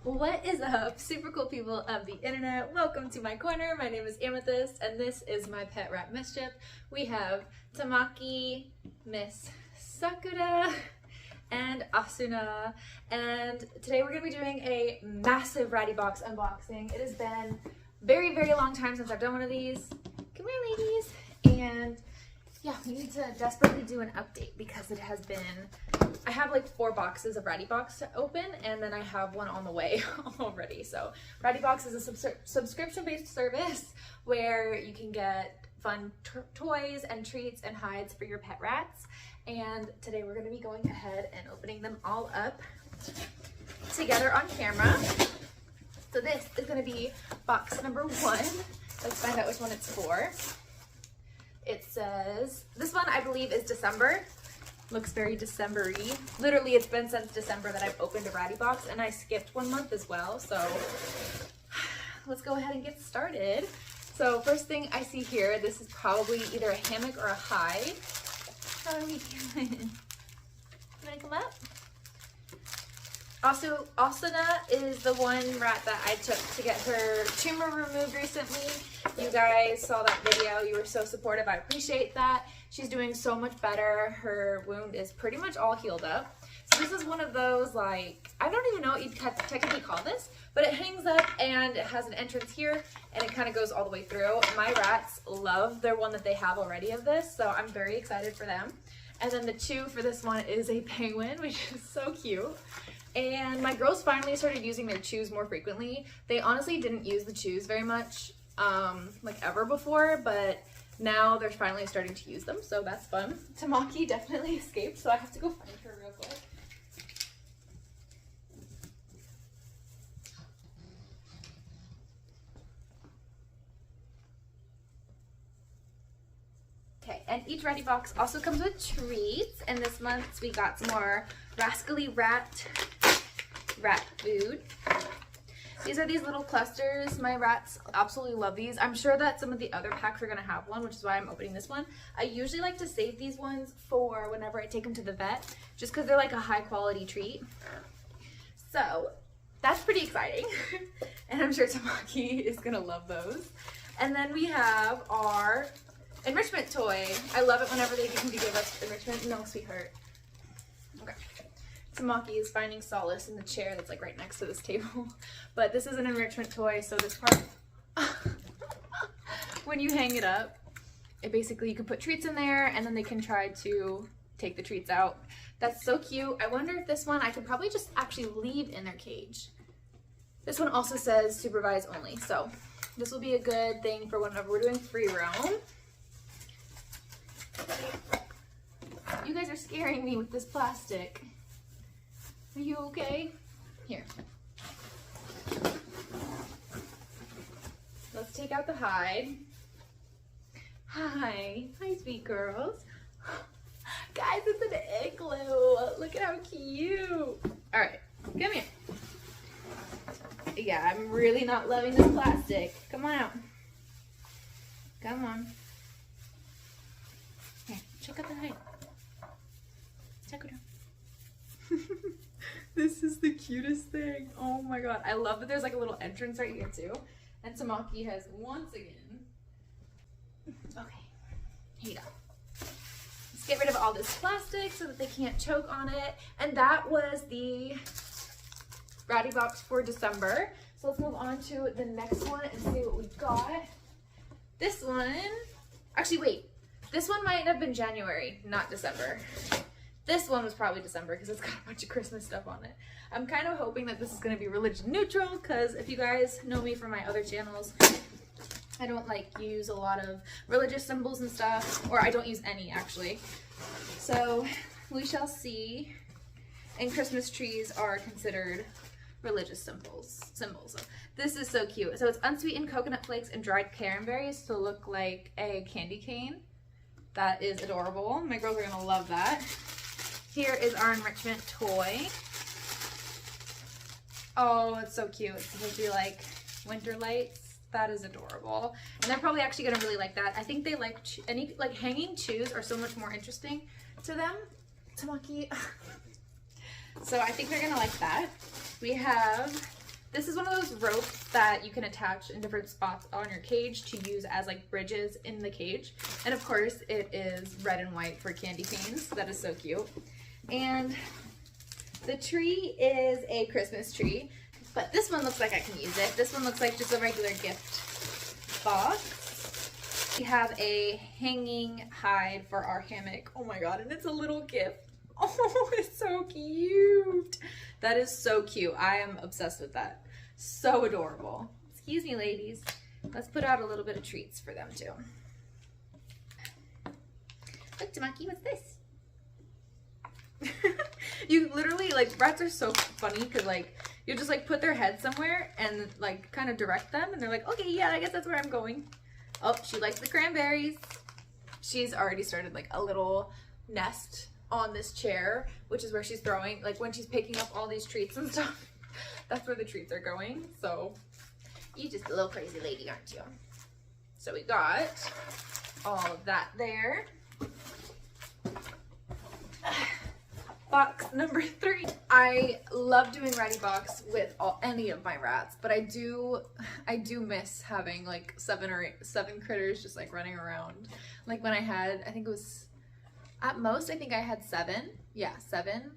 What is up, super cool people of the internet? Welcome to my corner. My name is Amethyst, and this is my pet rat Mischief. We have Tamaki, Miss Sakura, and Asuna. And today we're going to be doing a massive ratty box unboxing. It has been very, very long time since I've done one of these. Come here, ladies. And yeah, we need to desperately do an update because it has been, I have like 4 boxes of Ratty Box to open, and then I have one on the way already. So Ratty Box is a subscription-based service where you can get fun toys and treats and hides for your pet rats. And today we're going to be going ahead and opening them all up together on camera. So this is going to be box number 1. Let's find out which one it's for. It says, this one I believe is December. Looks very December-y. Literally, it's been since December that I've opened a Ratty Box, and I skipped 1 month as well. So let's go ahead and get started. So first thing I see here, this is probably either a hammock or a hide. How are we doing? You wanna come up? Also, Asuna is the one rat that I took to get her tumor removed recently. You guys saw that video. You were so supportive. I appreciate that. She's doing so much better. Her wound is pretty much all healed up. So this is one of those, like, I don't even know what you'd technically call this, but it hangs up and it has an entrance here and it kind of goes all the way through. My rats love their one that they have already of this, so I'm very excited for them. And then the chew for this one is a penguin, which is so cute. And my girls finally started using their chews more frequently. They honestly didn't use the chews very much, like ever before, but now they're finally starting to use them, so that's fun. Tamaki definitely escaped, so I have to go find her real quick. Okay, and each Ratty Box also comes with treats, and this month we got some more Rascally Rat food. These are these little clusters. My rats absolutely love these. I'm sure that some of the other packs are gonna have one, which is why I'm opening this one. I usually like to save these ones for whenever I take them to the vet, just because they're like a high quality treat. So that's pretty exciting. And I'm sure Tamaki is gonna love those. And then we have our enrichment toy. I love it whenever they can give us enrichment. No, sweetheart. Okay. Tamaki is finding solace in the chair that's like right next to this table. But this is an enrichment toy, so this part, when you hang it up, it basically, you can put treats in there and then they can try to take the treats out. That's so cute. I wonder if this one I could probably just actually leave in their cage. This one also says supervise only, so this will be a good thing for whenever we're doing free roam. You guys are scaring me with this plastic. Are you okay? Here. Let's take out the hide. Hi. Hi, sweet girls. Guys, it's an igloo. Look at how cute. All right, come here. Yeah, I'm really not loving this plastic. Come on out. Come on. Here, check out the hide. Check it out. This is the cutest thing. Oh my god. I love that there's like a little entrance right here too. And Tamaki has once again. Okay, here you go. Let's get rid of all this plastic so that they can't choke on it. And that was the Ratty Box for December. So let's move on to the next one and see what we got. This one, actually wait, this one might have been January, not December. This one was probably December because it's got a bunch of Christmas stuff on it. I'm kind of hoping that this is going to be religion neutral because if you guys know me from my other channels, I don't like use a lot of religious symbols and stuff, or I don't use any actually. So we shall see. And Christmas trees are considered religious symbols. So this is so cute. So it's unsweetened coconut flakes and dried cranberries to look like a candy cane. That is adorable. My girls are going to love that. Here is our enrichment toy. Oh, it's so cute. It's supposed to be like winter lights. That is adorable. And they're probably actually going to really like that. I think they like any like hanging chews are so much more interesting to them. Tamaki. So I think they're going to like that. We have This is one of those ropes that you can attach in different spots on your cage to use as like bridges in the cage. And of course it is red and white for candy canes. That is so cute. And the tree is a Christmas tree, but this one looks like I can use it. This one looks like just a regular gift box. We have a hanging hide for our hammock. Oh my god, and it's a little gift. Oh, it's so cute. That is so cute. I am obsessed with that. So adorable. Excuse me, ladies. Let's put out a little bit of treats for them too. Look, Tamaki, what's this? You literally, like, rats are so funny because, like, you just, like, put their head somewhere and, like, kind of direct them and they're like, okay, yeah, I guess that's where I'm going. Oh, she likes the cranberries. She's already started, like, a little nest on this chair, which is where she's throwing, like, when she's picking up all these treats and stuff, that's where the treats are going. So you just a little crazy lady, aren't you? So we got all of that there. Box number 3. I love doing ratty box with any of my rats, but I do miss having like 7 critters just like running around. Like when I had, I think it was at most, I think I had 7. Yeah, 7.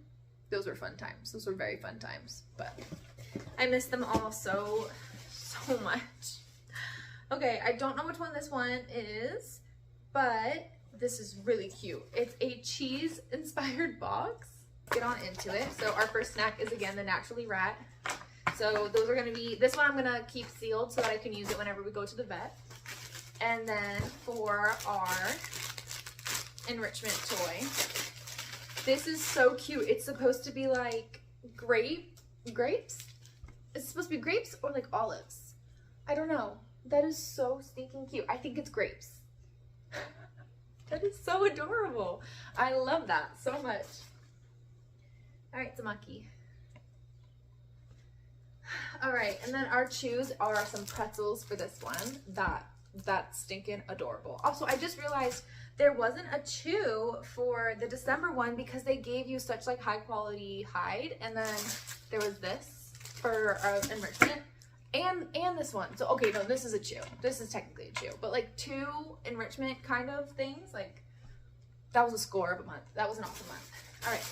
Those were fun times. Those were very fun times, but I miss them all so much. Okay, I don't know which one this one is, but this is really cute. It's a cheese inspired box. Get on into it. So our first snack is again the Naturally Rat. So those are going to be, this one I'm going to keep sealed so that I can use it whenever we go to the vet. And then for our enrichment toy, this is so cute. It's supposed to be like grapes? It's supposed to be grapes or like olives. I don't know. That is so stinking cute. I think it's grapes. That is so adorable. I love that so much. All right, Tamaki. All right, and then our chews are some pretzels for this one. That's stinking adorable. Also, I just realized there wasn't a chew for the December one because they gave you such like high quality hide, and then there was this for enrichment and this one. So okay, no, this is a chew. This is technically a chew, but like 2 enrichment kind of things. Like that was a score of a month. That was an awesome month. All right.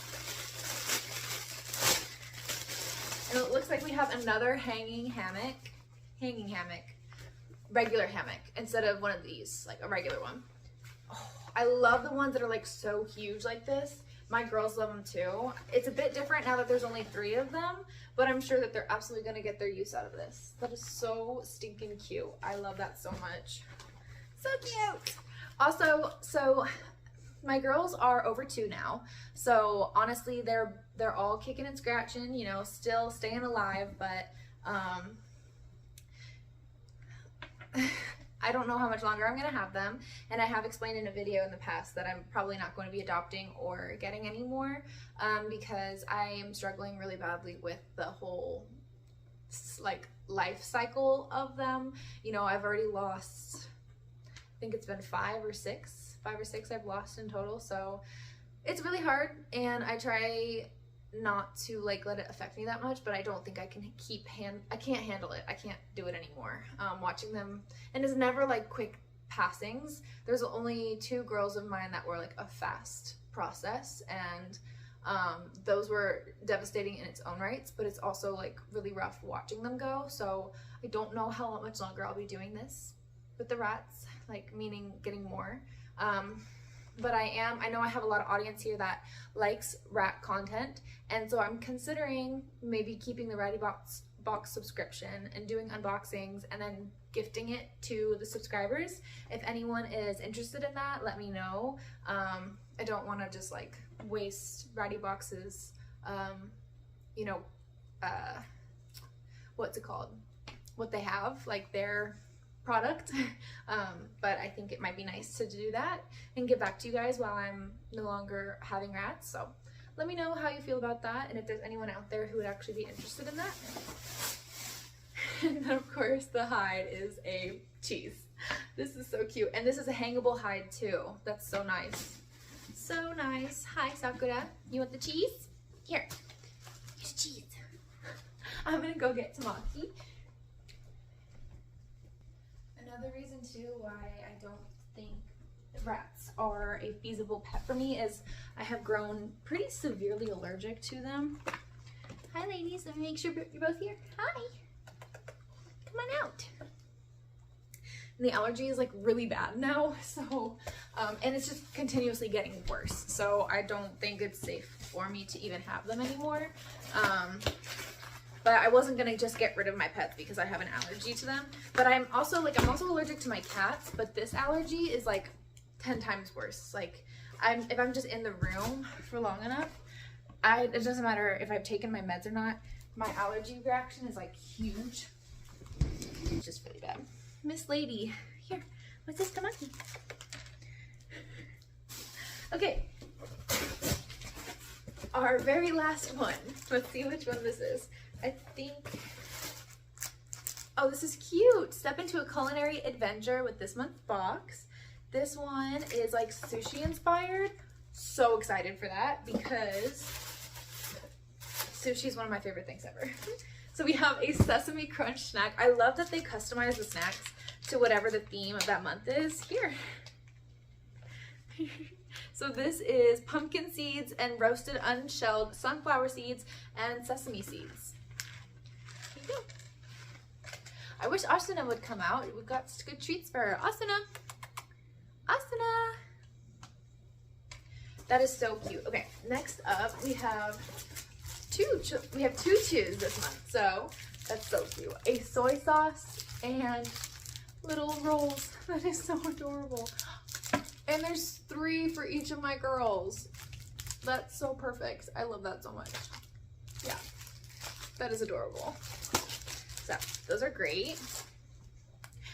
And it looks like we have another hanging hammock, regular hammock, instead of one of these, like a regular one. Oh, I love the ones that are like so huge like this. My girls love them too. It's a bit different now that there's only 3 of them, but I'm sure that they're absolutely gonna get their use out of this. That is so stinking cute. I love that so much. So cute. Also, so my girls are over 2 now, so honestly they're all kicking and scratching, you know, still staying alive, but I don't know how much longer I'm gonna have them, and I have explained in a video in the past that I'm probably not going to be adopting or getting any more because I am struggling really badly with the whole like life cycle of them. You know, I've already lost, I think it's been 5 or 6 I've lost in total, so it's really hard, and I try not to like let it affect me that much, but I don't think I can I can't handle it. I can't do it anymore. Watching them, and it's never like quick passings. There's only 2 girls of mine that were like a fast process, and those were devastating in its own rights, but it's also like really rough watching them go. So I don't know how much longer I'll be doing this with the rats, like meaning getting more. But I know I have a lot of audience here that likes rat content, and so I'm considering maybe keeping the Ratty Box subscription and doing unboxings and then gifting it to the subscribers. If anyone is interested in that, let me know. I don't want to just like waste Ratty Box's you know, what's it called, what they have, like their product, but I think it might be nice to do that and get back to you guys while I'm no longer having rats. So let me know how you feel about that, and if there's anyone out there who would actually be interested in that. And then of course the hide is a cheese. This is so cute, and this is a hangable hide too. That's so nice. So nice. Hi Sakura, you want the cheese? Here, here's cheese. I'm gonna go get Tamaki. Another reason too why I don't think rats are a feasible pet for me is I have grown pretty severely allergic to them. Hi ladies, let me make sure you're both here. Hi. Come on out. And the allergy is like really bad now, so and it's just continuously getting worse, so I don't think it's safe for me to even have them anymore. But I wasn't gonna just get rid of my pets because I have an allergy to them. But I'm also allergic to my cats, but this allergy is like 10 times worse. Like if I'm just in the room for long enough, it doesn't matter if I've taken my meds or not, my allergy reaction is like huge. It's just really bad. Miss Lady, here, what's this, Tamaki? Okay, our very last one. Let's see which one this is. I think, oh, this is cute. Step into a culinary adventure with this month's box. This one is like sushi inspired. So excited for that because sushi is one of my favorite things ever. So we have a sesame crunch snack. I love that they customize the snacks to whatever the theme of that month is. Here. So this is pumpkin seeds and roasted unshelled sunflower seeds and sesame seeds. Here you go. I wish Asuna would come out. We've got good treats for her. Asuna. Asuna. That is so cute. Okay, next up we have two chews this month. So that's so cute. A soy sauce and little rolls. That is so adorable. And there's 3 for each of my girls. That's so perfect. I love that so much. Yeah, that is adorable. So those are great.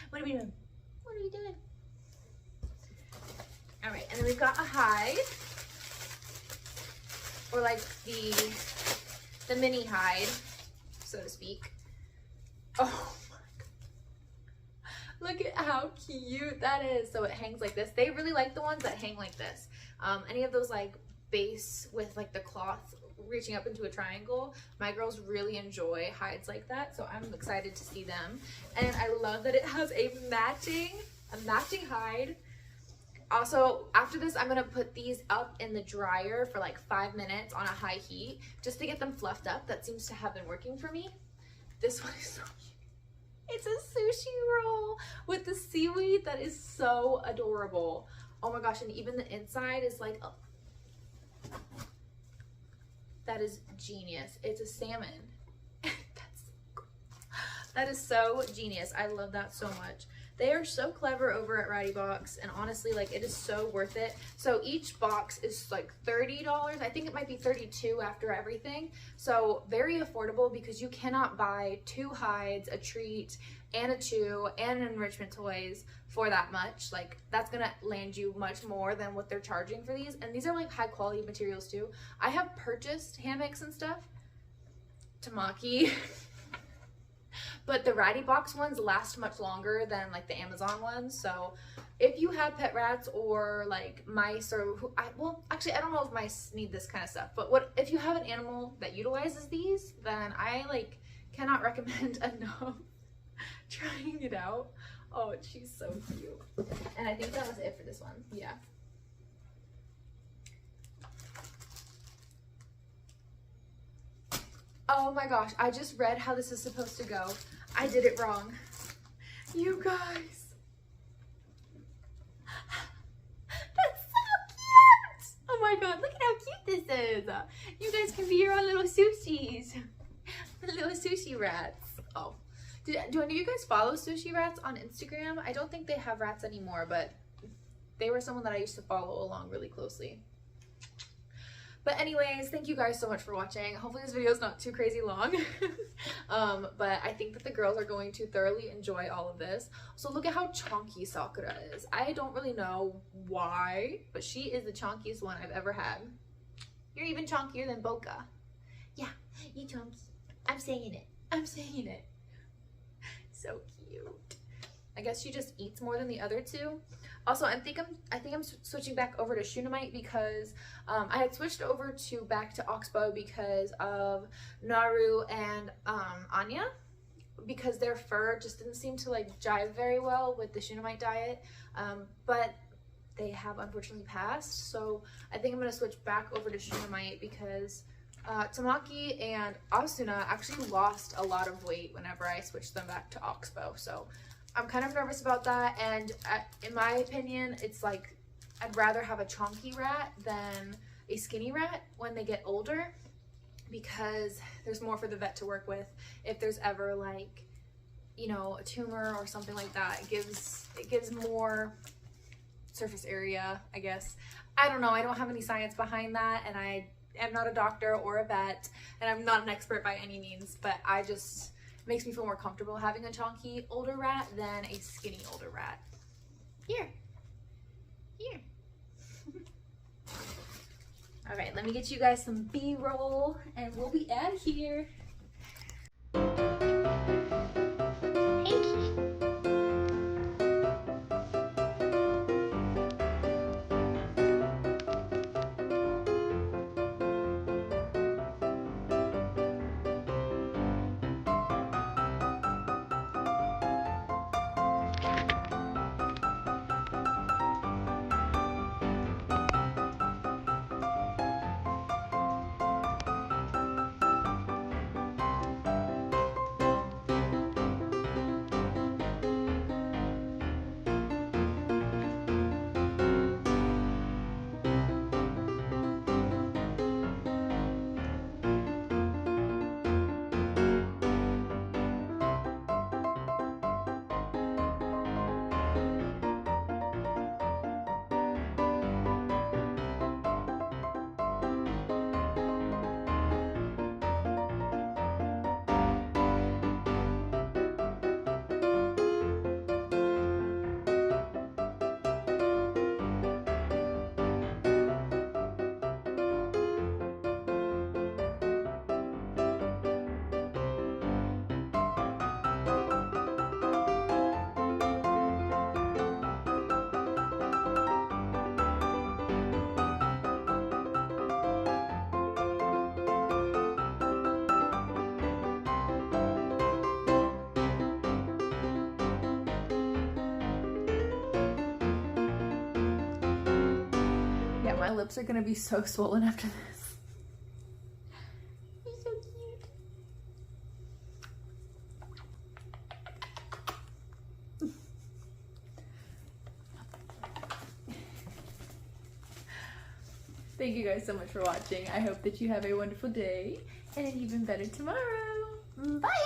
What are we doing? What are we doing? All right, and then we've got a hide, or like the mini hide, so to speak. Oh. Look at how cute that is. So it hangs like this. They really like the ones that hang like this. Any of those like base with like the cloth reaching up into a triangle, my girls really enjoy hides like that. So I'm excited to see them. And I love that it has a matching hide. Also, after this, I'm gonna put these up in the dryer for like 5 minutes on a high heat just to get them fluffed up. That seems to have been working for me. This one is so cute. It's a sushi roll with the seaweed. That is so adorable. Oh my gosh, and even the inside is like, oh, that is genius. It's a salmon. That is so genius. I love that so much. They are so clever over at Ratty Box, and honestly, like, it is so worth it. So each box is like $30. I think it might be $32 after everything. So very affordable because you cannot buy 2 hides, a treat, and a chew, and enrichment toys for that much. Like, that's gonna land you much more than what they're charging for these. And these are like high quality materials too. I have purchased hammocks and stuff. Tamaki. But the Ratty Box ones last much longer than like the Amazon ones. So if you have pet rats or like mice, or well, actually, I don't know if mice need this kind of stuff, but if you have an animal that utilizes these, then I like cannot recommend enough trying it out. Oh, she's so cute. And I think that was it for this one. Yeah. Oh my gosh, I just read how this is supposed to go. I did it wrong. You guys. That's so cute. Oh my god, look at how cute this is. You guys can be your own little sushis. Little sushi rats. Oh. Do any of you guys follow sushi rats on Instagram? I don't think they have rats anymore, but they were someone that I used to follow along really closely. But anyways, thank you guys so much for watching. Hopefully this video is not too crazy long. But I think that the girls are going to thoroughly enjoy all of this. So look at how chunky Sakura is. I don't really know why, but she is the chunkiest one I've ever had. You're even chunkier than Boca. Yeah, you chunky. I'm saying it. I'm saying it. So cute. I guess she just eats more than the other two. Also, I think I'm switching back over to Shunammite because I had switched over back to Oxbow because of Naru and Anya, because their fur just didn't seem to like jive very well with the Shunammite diet. But they have unfortunately passed, so I think I'm gonna switch back over to Shunammite because Tamaki and Asuna actually lost a lot of weight whenever I switched them back to Oxbow. So I'm kind of nervous about that, and in my opinion, it's like I'd rather have a chonky rat than a skinny rat when they get older, because there's more for the vet to work with if there's ever like, you know, a tumor or something like that. It gives more surface area, I guess. I don't know, I don't have any science behind that, and I am not a doctor or a vet, and I'm not an expert by any means, but I just, it makes me feel more comfortable having a chonky older rat than a skinny older rat. Here. All right, let me get you guys some B-roll and we'll be out of here. My lips are gonna be so swollen after this. He's so cute. Thank you guys so much for watching. I hope that you have a wonderful day and an even better tomorrow. Bye!